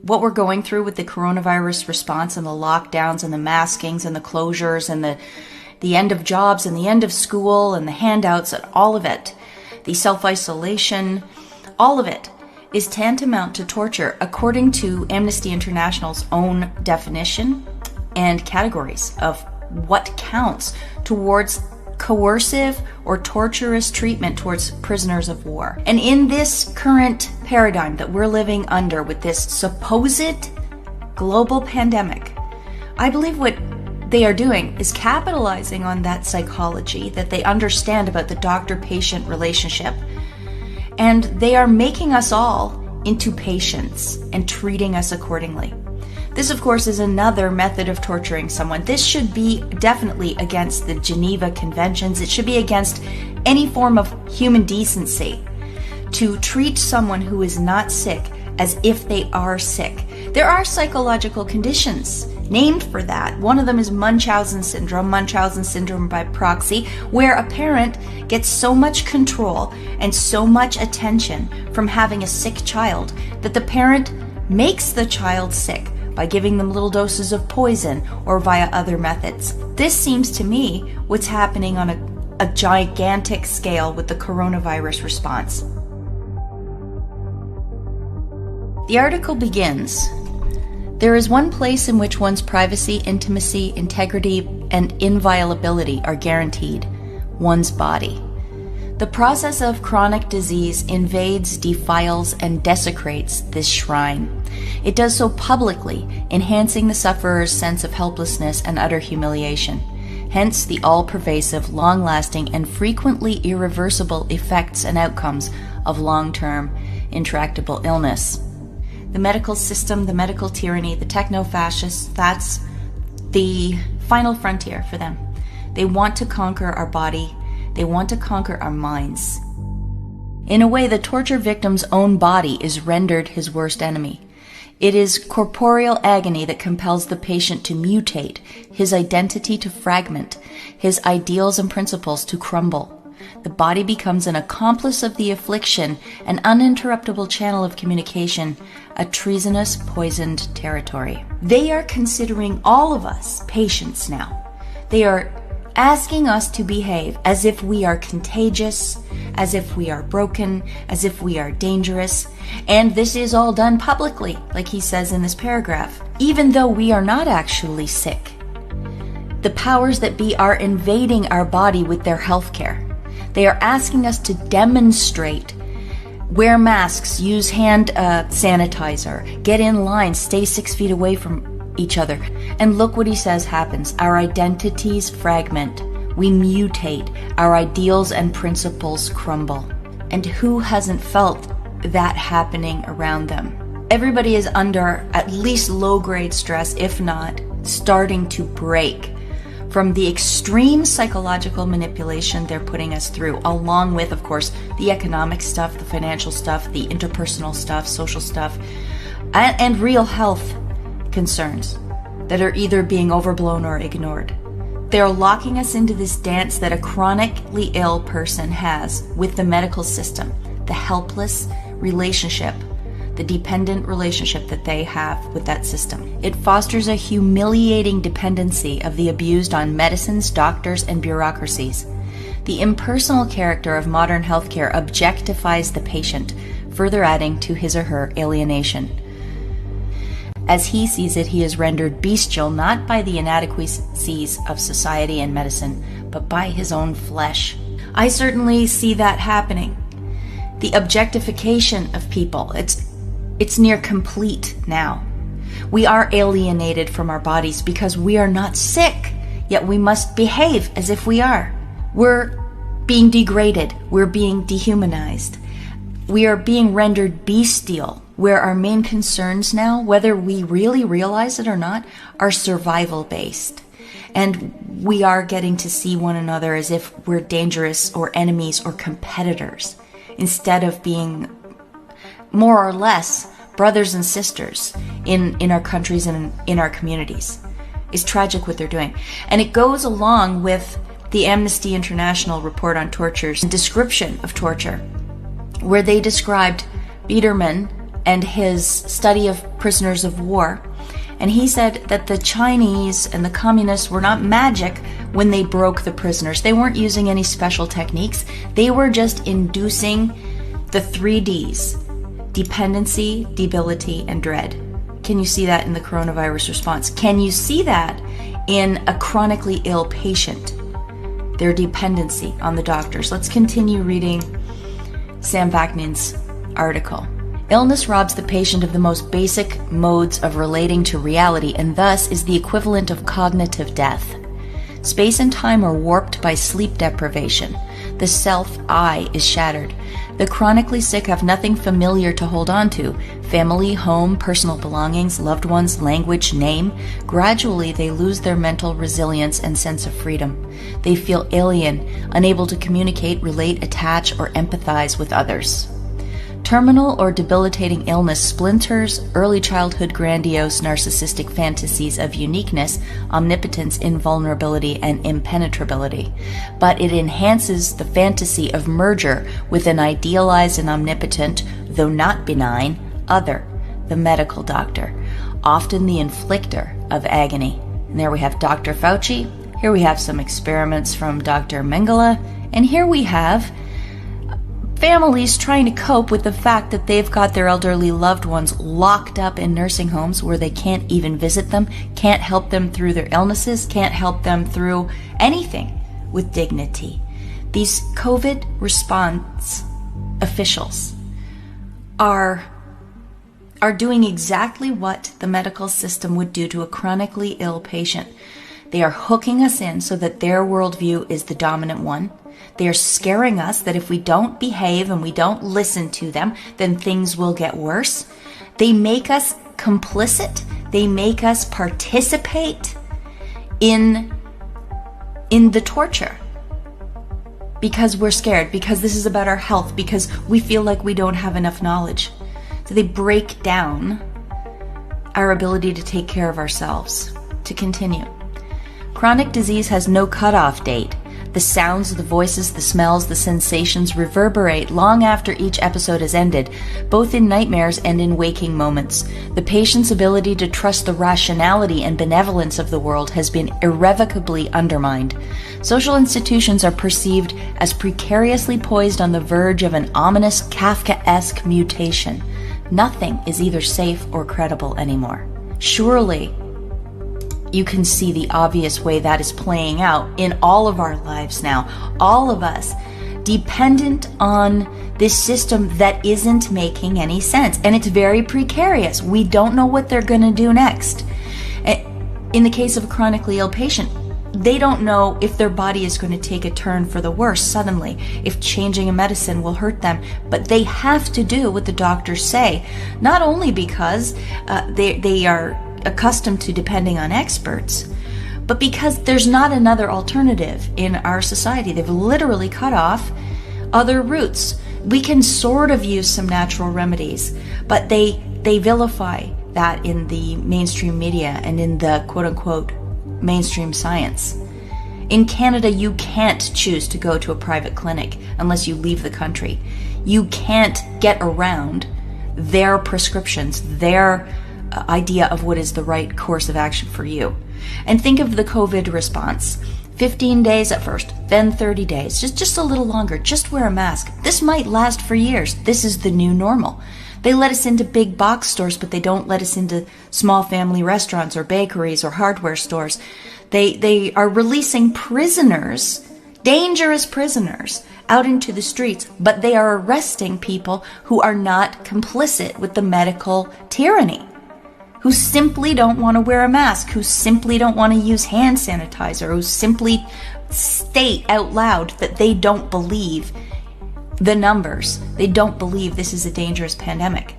what we're going through with the coronavirus response and the lockdowns and the maskings and the closures and the end of jobs and the end of school and the handouts and all of it, the self-isolation, all of it is tantamount to torture according to Amnesty International's own definition and categories of what counts towards coercive or torturous treatment towards prisoners of war. And in this current paradigm that we're living under with this supposed global pandemic, I believe what they are doing is capitalizing on that psychology that they understand about the doctor-patient relationship. And they are making us all into patients and treating us accordingly. This, of course, is another method of torturing someone. This should be definitely against the Geneva Conventions. It should be against any form of human decency to treat someone who is not sick as if they are sick. There are psychological conditions named for that. One of them is Munchausen syndrome by proxy, where a parent gets so much control and so much attention from having a sick child that the parent makes the child sick by giving them little doses of poison or via other methods. This seems to me what's happening on a gigantic scale with the coronavirus response. The article begins, "There is one place in which one's privacy, intimacy, integrity, and inviolability are guaranteed: one's body. The process of chronic disease invades, defiles, and desecrates this shrine. It does so publicly, enhancing the sufferer's sense of helplessness and utter humiliation. Hence the all-pervasive, long-lasting, and frequently irreversible effects and outcomes of long-term, intractable illness. The medical system, the medical tyranny, the techno-fascists, that's the final frontier for them. They want to conquer our body. They want to conquer our minds. In a way, the torture victim's own body is rendered his worst enemy. It is corporeal agony that compels the patient to mutate, his identity to fragment, his ideals and principles to crumble. The body becomes an accomplice of the affliction, an uninterruptible channel of communication, a treasonous, poisoned territory." They are considering all of us patients now. They are asking us to behave as if we are contagious, as if we are broken, as if we are dangerous. And this is all done publicly, like he says in this paragraph, even though we are not actually sick. The powers that be are invading our body with their healthcare. They are asking us to demonstrate, wear masks, use hand sanitizer, get in line, stay 6 feet away from each other. And look what he says happens. Our identities fragment. We mutate. Our ideals and principles crumble. And who hasn't felt that happening around them? Everybody is under at least low-grade stress, if not starting to break from the extreme psychological manipulation they're putting us through, along with, of course, the economic stuff, the financial stuff, the interpersonal stuff, social stuff, and real health concerns that are either being overblown or ignored. They're locking us into this dance that a chronically ill person has with the medical system, the helpless relationship, the dependent relationship that they have with that system. It fosters a humiliating dependency of the abused on medicines, doctors, and bureaucracies. The impersonal character of modern healthcare objectifies the patient, further adding to his or her alienation. As he sees it, he is rendered bestial not by the inadequacies of society and medicine, but by his own flesh. I certainly see that happening. The objectification of people, it's near complete now. We are alienated from our bodies because we are not sick, yet we must behave as if we are. We're being degraded. We're being dehumanized. We are being rendered bestial, where our main concerns now, whether we really realize it or not, are survival-based. And we are getting to see one another as if we're dangerous or enemies or competitors, instead of being more or less brothers and sisters in our countries and in our communities. It's tragic what they're doing. And it goes along with the Amnesty International report on torture's description of torture, where they described Biederman and his study of prisoners of war. And he said that the Chinese and the communists were not magic when they broke the prisoners. They weren't using any special techniques. They were just inducing the 3Ds: dependency, debility, and dread. Can you see that in the coronavirus response? Can you see that in a chronically ill patient? Their dependency on the doctors. Let's continue reading Sam Vaknin's article. Illness robs the patient of the most basic modes of relating to reality and thus is the equivalent of cognitive death. Space and time are warped by sleep deprivation. The self-I is shattered. The chronically sick have nothing familiar to hold on to. Family, home, personal belongings, loved ones, language, name. Gradually, they lose their mental resilience and sense of freedom. They feel alien, unable to communicate, relate, attach, or empathize with others. Terminal or debilitating illness splinters early childhood grandiose narcissistic fantasies of uniqueness, omnipotence, invulnerability, and impenetrability. But it enhances the fantasy of merger with an idealized and omnipotent, though not benign, other, the medical doctor, often the inflictor of agony. And there we have Dr. Fauci, here we have some experiments from Dr. Mengele, and here we have families trying to cope with the fact that they've got their elderly loved ones locked up in nursing homes where they can't even visit them, can't help them through their illnesses, can't help them through anything with dignity. These COVID response officials are doing exactly what the medical system would do to a chronically ill patient. They are hooking us in so that their worldview is the dominant one. They are scaring us that if we don't behave and we don't listen to them, then things will get worse. They make us complicit. They make us participate in the torture because we're scared, because this is about our health, because we feel like we don't have enough knowledge. So they break down our ability to take care of ourselves. To continue. Chronic disease has no cutoff date. The sounds, the voices, the smells, the sensations reverberate long after each episode has ended, both in nightmares and in waking moments. The patient's ability to trust the rationality and benevolence of the world has been irrevocably undermined. Social institutions are perceived as precariously poised on the verge of an ominous Kafkaesque mutation. Nothing is either safe or credible anymore. Surely, you can see the obvious way that is playing out in all of our lives now. All of us dependent on this system that isn't making any sense. And it's very precarious. We don't know what they're going to do next. In the case of a chronically ill patient, they don't know if their body is going to take a turn for the worse suddenly, if changing a medicine will hurt them. But they have to do what the doctors say, not only because they are accustomed to depending on experts, but because there's not another alternative in our society. They've literally cut off other routes. We can sort of use some natural remedies, but they vilify that in the mainstream media and in the quote-unquote mainstream science. In Canada, you can't choose to go to a private clinic unless you leave the country. You can't get around their prescriptions, their idea of what is the right course of action for you. And think of the COVID response. 15 days at first, then 30 days, just a little longer, just wear a mask. This might last for years. This is the new normal. They let us into big box stores, but they don't let us into small family restaurants or bakeries or hardware stores. They are releasing prisoners, dangerous prisoners, out into the streets, but they are arresting people who are not complicit with the medical tyranny, who simply don't want to wear a mask, who simply don't want to use hand sanitizer, who simply state out loud that they don't believe the numbers. They don't believe this is a dangerous pandemic.